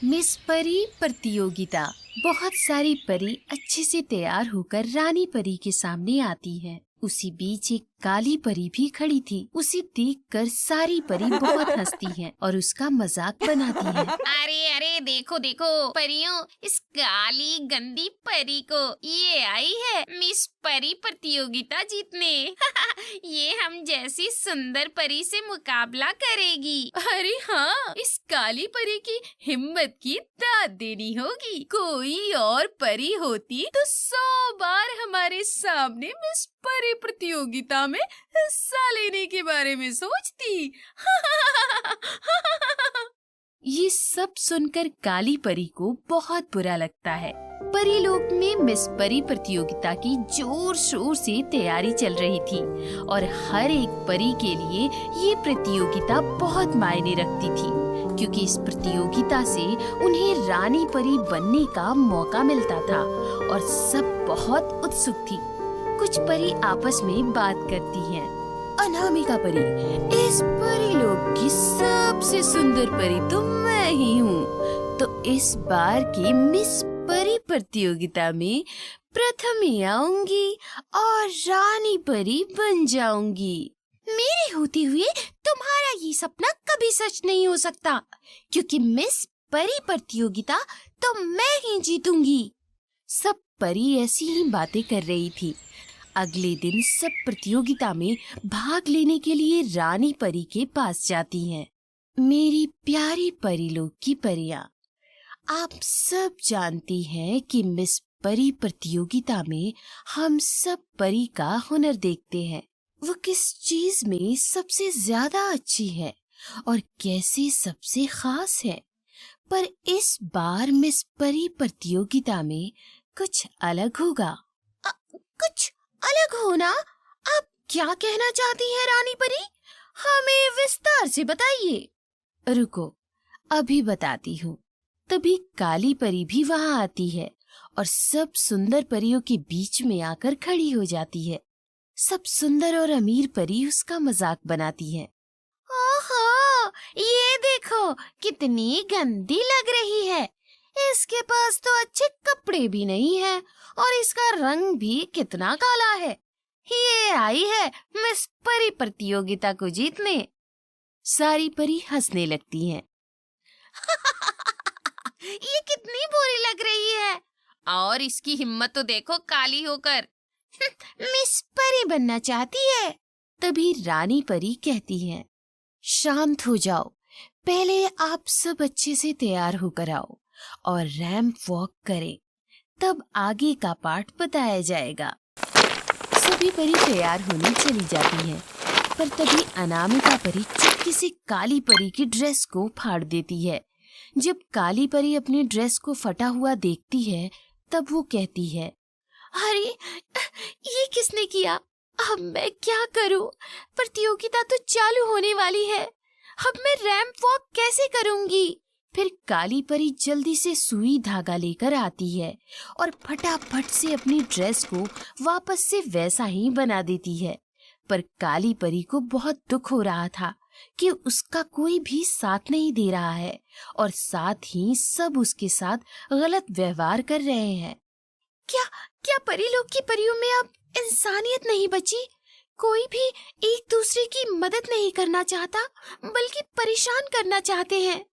Miss परी प्रतियोगिता। बहुत सारी परी अच्छे से तैयार होकर रानी परी के सामने आती हैं। उसी बीच एक काली परी भी खड़ी थी। उसे देखकर सारी परी बहुत हंसती हैं और उसका मजाक बनाती हैं। अरे अरे देखो देखो परियों, इस काली गंदी परी को, ये आई है मिस परी प्रतियोगिता जीतने। ये हम जैसी सुंदर परी से मुकाबला करेगी। अरे हाँ, इस काली परी की हिम्मत की दाद देनी होगी। कोई और परी होती तो 100 बार हमारे सामने मिस परी प्रतियोगिता में हिस्सा लेने के बारे में सोचती। ये सब सुनकर काली परी को बहुत बुरा लगता है। परी लोक में मिस परी प्रतियोगिता की जोर शोर से तैयारी चल रही थी और हर एक परी के लिए ये प्रतियोगिता बहुत मायने रखती थी, क्योंकि इस प्रतियोगिता से उन्हें रानी परी बनने का मौका मिलता था और सब बहुत उत्सुक थी। कुछ परी आपस में बात करती हैं। अनामिका परी, इस परी लोक की सबसे सुंदर परी तो मैं ही हूँ, तो इस बार की मिस परी प्रतियोगिता में प्रथम ही आऊंगी और रानी परी बन जाऊंगी। मेरे होते हुए तुम्हारा ये सपना कभी सच नहीं हो सकता, क्योंकि मिस परी प्रतियोगिता तो मैं ही जीतूंगी। सब परी ऐसी ही बातें कर रही थी। अगले दिन सब प्रतियोगिता में भाग लेने के लिए रानी परी के पास जाती हैं। मेरी प्यारी परी लोक की परियां, आप सब जानती हैं कि मिस परी प्रतियोगिता में हम सब परी का हुनर देखते हैं। वो किस चीज में सबसे ज्यादा अच्छी है और कैसे सबसे खास है। पर इस बार मिस परी प्रतियोगिता में कुछ अलग होगा। कुछ अलग होना? आप क्या कहना चाहती हैं रानी परी? हमें विस्तार से बताइए। रुको, अभी बताती हूँ। तभी काली परी भी वहाँ आती है और सब सुंदर परियों के बीच में आकर खड़ी हो जाती है। सब सुंदर और अमीर परी उसका मजाक बनाती हैं। ओहो, ये देखो कितनी गंदी लग रही है। इसके पास तो अच्छे कपड़े भी नहीं है और इसका रंग भी कितना काला है। ये आई है मिस परी प्रतियोगिता को जीतने। सारी परी हंसने लगती हैं। ये कितनी बुरी लग रही है, और इसकी हिम्मत तो देखो काली होकर। मिस परी बनना चाहती है। तभी रानी परी कहती है, शांत हो जाओ, पहले आप सब अच्छे से तैयार होकर आओ और रैंप वॉक करें, तब आगे का पाठ बताया जाएगा। सभी परी तैयार होने चली जाती हैं, पर तभी अनामिका परी चुपके से काली परी की ड्रेस को फाड़ देती है। जब काली परी अपनी ड्रेस को फटा हुआ देखती है, तब वो कहती है, अरे ये किसने किया? अब मैं क्या करूं? प्रतियोगिता तो चालू होने वाली है। अब मैं रैंप वॉक कैसे करूंगी? फिर काली परी जल्दी से सुई धागा लेकर आती है और फटाफट से अपनी ड्रेस को वापस से वैसा ही बना देती है। पर काली परी को बहुत दुख हो रहा था कि उसका कोई भी साथ नहीं दे रहा है और साथ ही सब उसके साथ गलत व्यवहार कर रहे हैं। क्या क्या परी लोग की परियों में अब इंसानियत नहीं बची? कोई भी एक दूसरे की मदद नहीं करना चाहता, बल्कि परेशान करना चाहते हैं।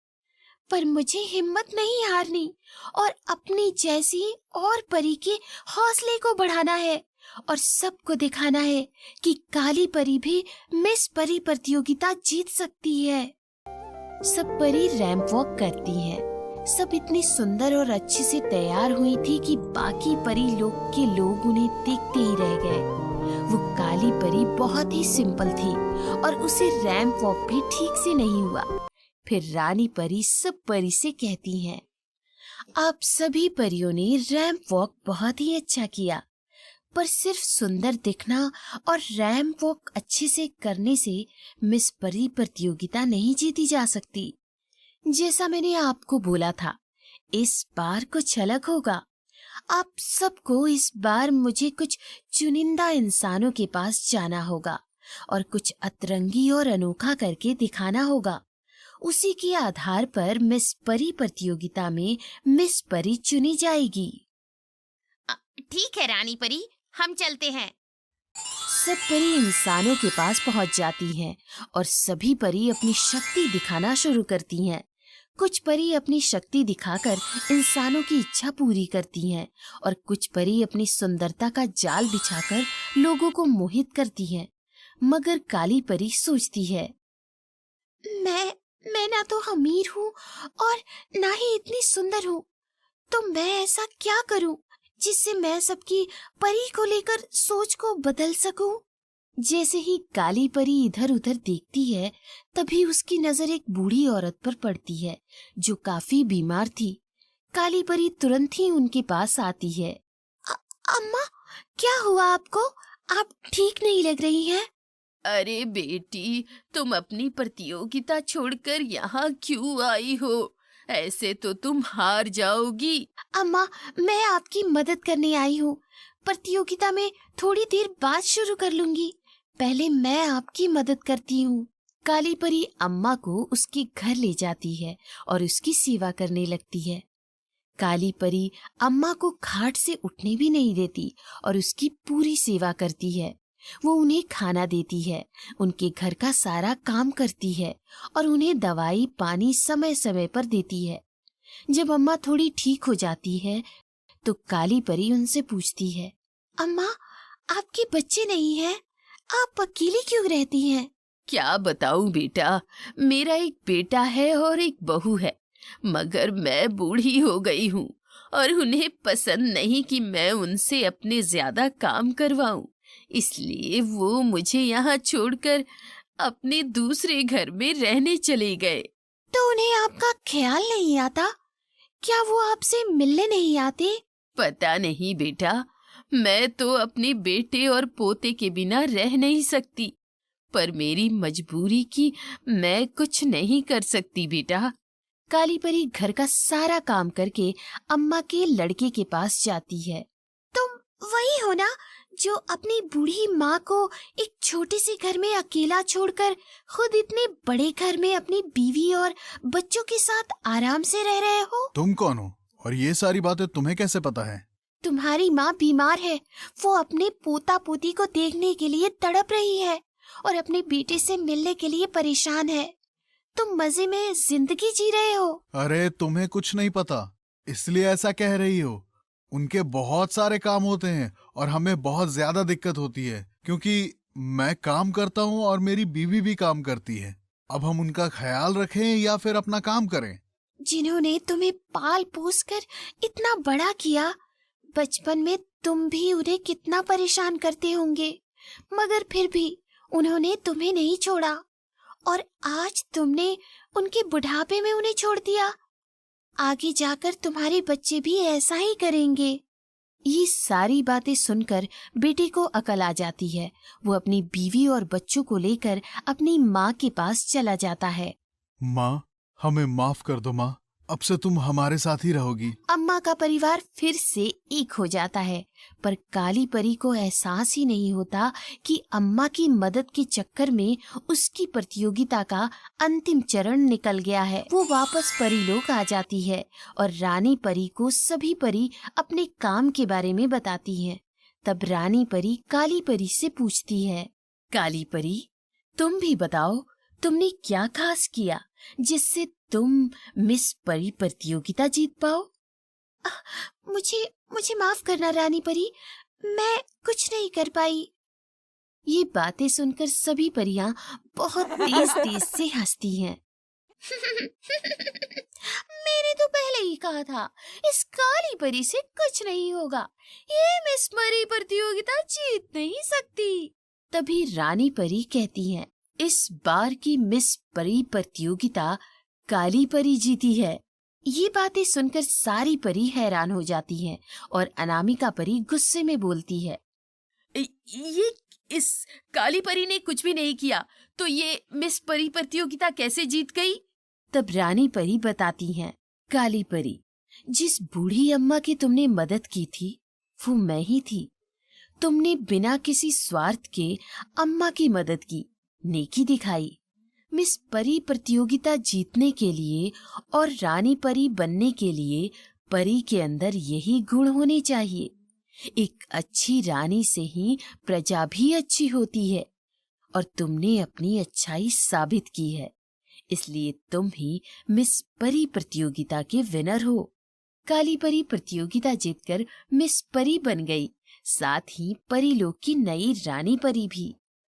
पर मुझे हिम्मत नहीं हारनी और अपनी जैसी और परी के हौसले को बढ़ाना है और सबको दिखाना है कि काली परी भी मिस परी प्रतियोगिता जीत सकती है। सब परी रैंप वॉक करती हैं। सब इतनी सुंदर और अच्छे से तैयार हुई थी कि बाकी परी लोग के लोग उन्हें देखते ही रह गए। वो काली परी बहुत ही सिंपल थी और उसे रैंप वॉक भी ठीक से नहीं हुआ। फिर रानी परी सब परी से कहती हैं, आप सभी परियों ने रैंप वॉक बहुत ही अच्छा किया, पर सिर्फ सुंदर दिखना और रैंप वॉक अच्छे से करने से मिस परी प्रतियोगिता नहीं जीती जा सकती। जैसा मैंने आपको बोला था, इस बार कुछ अलग होगा। आप सबको इस बार मुझे कुछ चुनिंदा इंसानों के पास जाना होगा और कुछ अतरंगी और अनोखा करके दिखाना होगा। उसी के आधार पर मिस परी प्रतियोगिता में मिस परी चुनी जाएगी। ठीक है रानी परी, हम चलते हैं। सब परी इंसानों के पास पहुंच जाती हैं और सभी परी अपनी शक्ति दिखाना शुरू करती हैं। कुछ परी अपनी शक्ति दिखाकर इंसानों की इच्छा पूरी करती हैं और कुछ परी अपनी सुंदरता का जाल बिछाकर लोगों को मोहित करती हैं। मगर काली परी सोचती है, मैं ना तो अमीर हूँ और ना ही इतनी सुंदर हूँ, तो मैं ऐसा क्या करूँ जिससे मैं सबकी परी को लेकर सोच को बदल सकूं? जैसे ही काली परी इधर उधर देखती है, तभी उसकी नजर एक बूढ़ी औरत पर पड़ती है जो काफी बीमार थी। काली परी तुरंत ही उनके पास आती है। अम्मा, क्या हुआ आपको? आप ठीक नहीं लग रही हैं। अरे बेटी, तुम अपनी प्रतियोगिता छोड़कर यहाँ क्यों आई हो? ऐसे तो तुम हार जाओगी। अम्मा, मैं आपकी मदद करने आई हूँ। प्रतियोगिता में थोड़ी देर बाद शुरू कर लूंगी, पहले मैं आपकी मदद करती हूँ। काली परी अम्मा को उसके घर ले जाती है और उसकी सेवा करने लगती है। काली परी अम्मा को खाट से उठने भी नहीं देती और उसकी पूरी सेवा करती है। वो उन्हें खाना देती है, उनके घर का सारा काम करती है और उन्हें दवाई पानी समय समय पर देती है। जब अम्मा थोड़ी ठीक हो जाती है तो काली परी उनसे पूछती है, अम्मा, आपके बच्चे नहीं हैं? आप अकेली क्यों रहती हैं? क्या बताऊं बेटा, मेरा एक बेटा है और एक बहू है, मगर मैं बूढ़ी हो गई हूँ और उन्हें पसंद नहीं कि मैं उनसे अपने ज्यादा काम करवाऊं। इसलिए वो मुझे यहाँ छोड़कर अपने दूसरे घर में रहने चले गए। तो उन्हें आपका ख्याल नहीं आता? क्या वो आपसे मिलने नहीं आते? पता नहीं बेटा, मैं तो अपने बेटे और पोते के बिना रह नहीं सकती, पर मेरी मजबूरी की मैं कुछ नहीं कर सकती बेटा। काली परी घर का सारा काम करके अम्मा के लड़के के पास जाती है। तुम वही हो ना जो अपनी बूढ़ी माँ को एक छोटे से घर में अकेला छोड़कर खुद इतने बड़े घर में अपनी बीवी और बच्चों के साथ आराम से रह रहे हो? तुम कौन हो और ये सारी बातें तुम्हें कैसे पता है? तुम्हारी माँ बीमार है, वो अपने पोता पोती को देखने के लिए तड़प रही है और अपने बेटे से मिलने के लिए परेशान है। तुम मजे में जिंदगी जी रहे हो। अरे तुम्हें कुछ नहीं पता, इसलिए ऐसा कह रही हो। उनके बहुत सारे काम होते हैं और हमें बहुत ज्यादा दिक्कत होती है, क्योंकि मैं काम करता हूँ और मेरी बीवी भी काम करती है। अब हम उनका ख्याल रखें या फिर अपना काम करें? जिन्होंने तुम्हें पाल पोस कर इतना बड़ा किया, बचपन में तुम भी उन्हें कितना परेशान करते होंगे, मगर फिर भी उन्होंने तुम्हें नहीं छोड़ा और आज तुमने उनके बुढ़ापे में उन्हें छोड़ दिया। आगे जाकर तुम्हारे बच्चे भी ऐसा ही करेंगे। ये सारी बातें सुनकर बेटे को अकल आ जाती है। वो अपनी बीवी और बच्चों को लेकर अपनी माँ के पास चला जाता है। माँ, हमें माफ कर दो माँ, अब से तुम हमारे साथ ही रहोगी। अम्मा का परिवार फिर से एक हो जाता है, पर काली परी को एहसास ही नहीं होता कि अम्मा की मदद के चक्कर में उसकी प्रतियोगिता का अंतिम चरण निकल गया है। वो वापस परीलोक आ जाती है और रानी परी को सभी परी अपने काम के बारे में बताती हैं। तब रानी परी काली परी से पूछती है, काली परी, तुम भी बताओ, तुमने क्या खास किया जिससे तुम मिस परी प्रतियोगिता जीत पाओ? मुझे माफ करना रानी परी, मैं कुछ नहीं कर पाई। ये बातें सुनकर सभी परियां बहुत तेज तेज से हंसती हैं। मैंने तो पहले ही कहा था, इस काली परी से कुछ नहीं होगा, ये मिस परी प्रतियोगिता जीत नहीं सकती। तभी रानी परी कहती हैं, इस बार की मिस परी प्रतियोगिता काली परी जीती है। ये बातें सुनकर सारी परी हैरान हो जाती हैं और अनामिका परी गुस्से में बोलती है, ये इस काली परी ने कुछ भी नहीं किया, तो ये मिस परी प्रतियोगिता कैसे जीत गई? तब रानी परी बताती हैं, काली परी, जिस बूढ़ी अम्मा की तुमने मदद की थी वो मैं ही थी। तुमने बिना किसी स्वार्थ के अम्मा की मदद की, नेकी दिखाई। मिस परी प्रतियोगिता जीतने के लिए और रानी परी बनने के लिए परी के अंदर यही गुण होने चाहिए। एक अच्छी रानी से ही प्रजा भी अच्छी होती है और तुमने अपनी अच्छाई साबित की है, इसलिए तुम ही मिस परी प्रतियोगिता के विनर हो। काली परी प्रतियोगिता जीतकर मिस परी बन गई, साथ ही परी लोक की नई रानी परी भी।